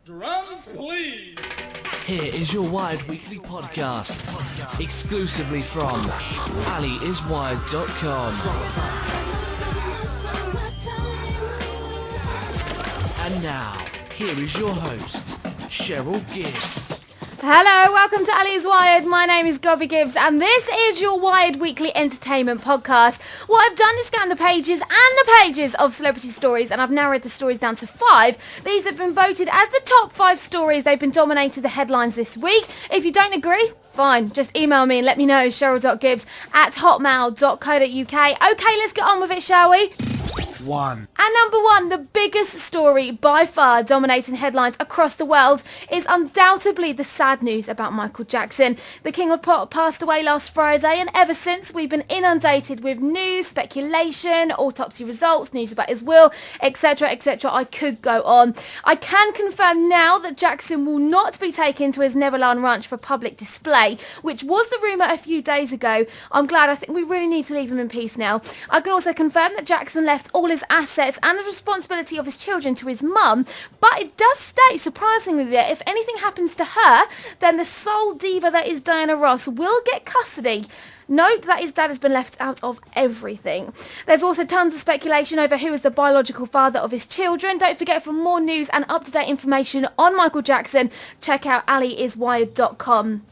Drums, please. Here is your Wired Weekly Podcast, exclusively from AllieIsWired.com. And now, here is your host, Cheryl Gibbs. Hello, welcome to Allie's Wired. My name is Gobby Gibbs and this is your Wired Weekly Entertainment Podcast. What I've done is scan the pages and the pages of celebrity stories, and I've narrowed the stories down to 5. These have been voted as the top 5 stories. They've been dominating the headlines this week. If you don't agree, fine, just email me and let me know, cheryl.gibbs@hotmail.co.uk. Okay, let's get on with it, shall we? 1. And number 1, the biggest story by far dominating headlines across the world is undoubtedly the sad news about Michael Jackson. The King of Pop passed away last Friday, and ever since we've been inundated with news, speculation, autopsy results, news about his will, etc, etc. I could go on. I can confirm now that Jackson will not be taken to his Neverland Ranch for public display, which was the rumour a few days ago. I'm glad. I think we really need to leave him in peace now. I can also confirm that Jackson left all his assets and the responsibility of his children to his mum, but it does state surprisingly that if anything happens to her, then the sole diva that is Diana Ross will get custody. Note that his dad has been left out of everything. There's also tons of speculation over who is the biological father of his children. Don't forget, for more news and up-to-date information on Michael Jackson, check out AllieIsWired.com.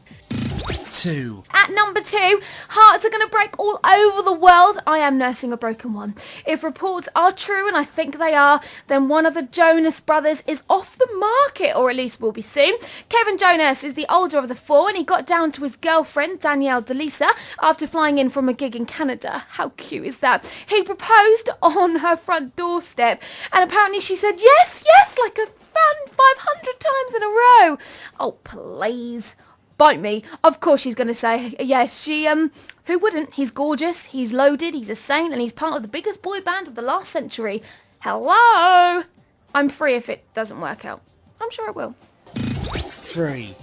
2. At number 2, hearts are going to break all over the world. I am nursing a broken one. If reports are true, and I think they are, then one of the Jonas brothers is off the market, or at least will be soon. Kevin Jonas is the older of the 4, and he got down to his girlfriend, Danielle DeLisa, after flying in from a gig in Canada. How cute is that? He proposed on her front doorstep, and apparently she said yes, yes, like a fan 500 times in a row. Oh, please. Bite me. Of course she's going to say yes. Who wouldn't? He's gorgeous, he's loaded, he's a saint, and he's part of the biggest boy band of the last century. Hello? I'm free if it doesn't work out. I'm sure it will. 3.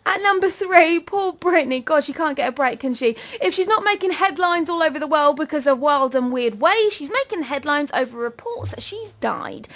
At number 3, poor Britney. God, she can't get a break, can she? If she's not making headlines all over the world because of wild and weird ways, she's making headlines over reports that she's died.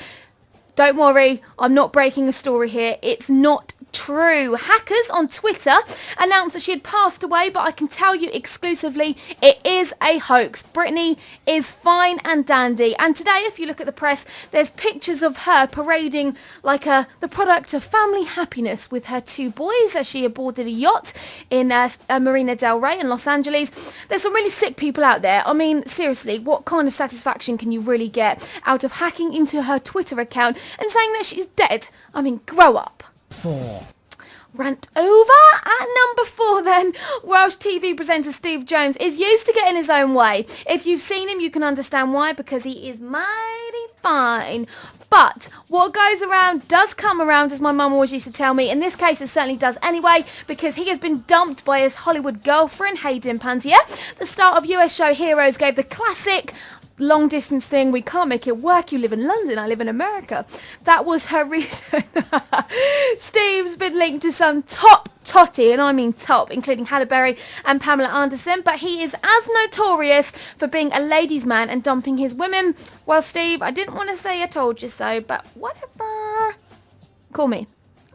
Don't worry, I'm not breaking a story here. It's not true. Hackers on Twitter announced that she had passed away, but I can tell you exclusively it is a hoax. Britney is fine and dandy, and today, if you look at the press, there's pictures of her parading like the product of family happiness with her 2 boys as she boarded a yacht in Marina Del Rey in Los Angeles. There's some really sick people out there. I mean, seriously, what kind of satisfaction can you really get out of hacking into her Twitter account and saying that she's dead? I mean, grow up. 4. Rant over. At number 4 then, Welsh TV presenter Steve Jones is used to getting his own way. If you've seen him, you can understand why, because he is mighty fine. But what goes around does come around, as my mum always used to tell me. In this case, it certainly does anyway, because he has been dumped by his Hollywood girlfriend, Hayden Panettiere. The star of US show Heroes gave the classic long distance thing, we can't make it work, you live in London, I live in America. That was her reason. Steve's been linked to some top totty, and I mean top, including Halle Berry and Pamela Anderson, but he is as notorious for being a ladies' man and dumping his women. Well, Steve, I didn't want to say I told you so, but whatever. Call me.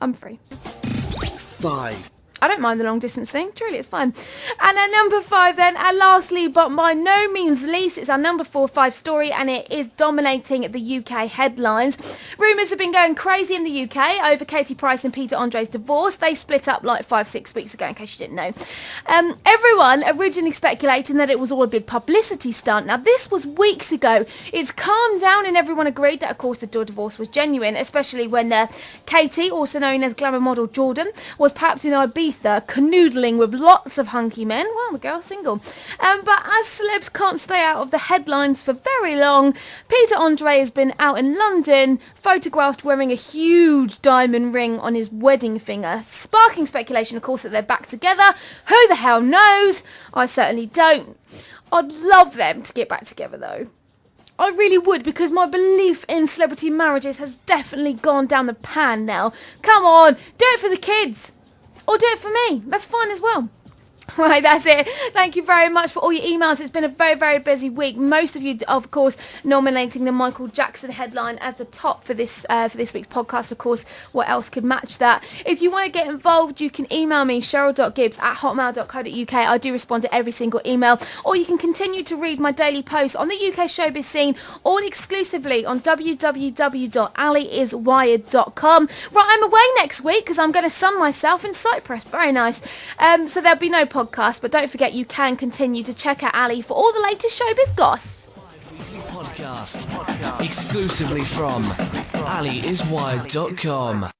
I'm free. 5. I don't mind the long distance thing, truly it's fun. And at number 5 then, and lastly but by no means least, it's our number 4-5 story, and it is dominating the UK headlines. Rumours have been going crazy in the UK over Katie Price and Peter Andre's divorce. They split up like 5-6 weeks ago, in case you didn't know. Everyone originally speculating that it was all a big publicity stunt. Now this was weeks ago. It's calmed down and everyone agreed that of course the divorce was genuine, especially when Katie, also known as glamour model Jordan, was perhaps in Ibiza canoodling with lots of hunky men. Well, the girl's single. But as celebs can't stay out of the headlines for very long, Peter Andre has been out in London, photographed wearing a huge diamond ring on his wedding finger, sparking speculation, of course, that they're back together. Who the hell knows? I certainly don't. I'd love them to get back together, though. I really would, because my belief in celebrity marriages has definitely gone down the pan now. Come on, do it for the kids. Or do it for me. That's fine as well. Right, that's it. Thank you very much for all your emails. It's been a very, very busy week. Most of you, of course, nominating the Michael Jackson headline as the top for this week's podcast. Of course, what else could match that? If you want to get involved, you can email me, cheryl.gibbs@hotmail.co.uk. I do respond to every single email. Or you can continue to read my daily posts on the UK showbiz scene, all exclusively on www.allieiswired.com. Right, I'm away next week because I'm going to sun myself in Cyprus. Very nice. So there'll be no podcast, but don't forget you can continue to check out Allie for all the latest showbiz goss. Weekly podcast exclusively from AllieIsWired.com.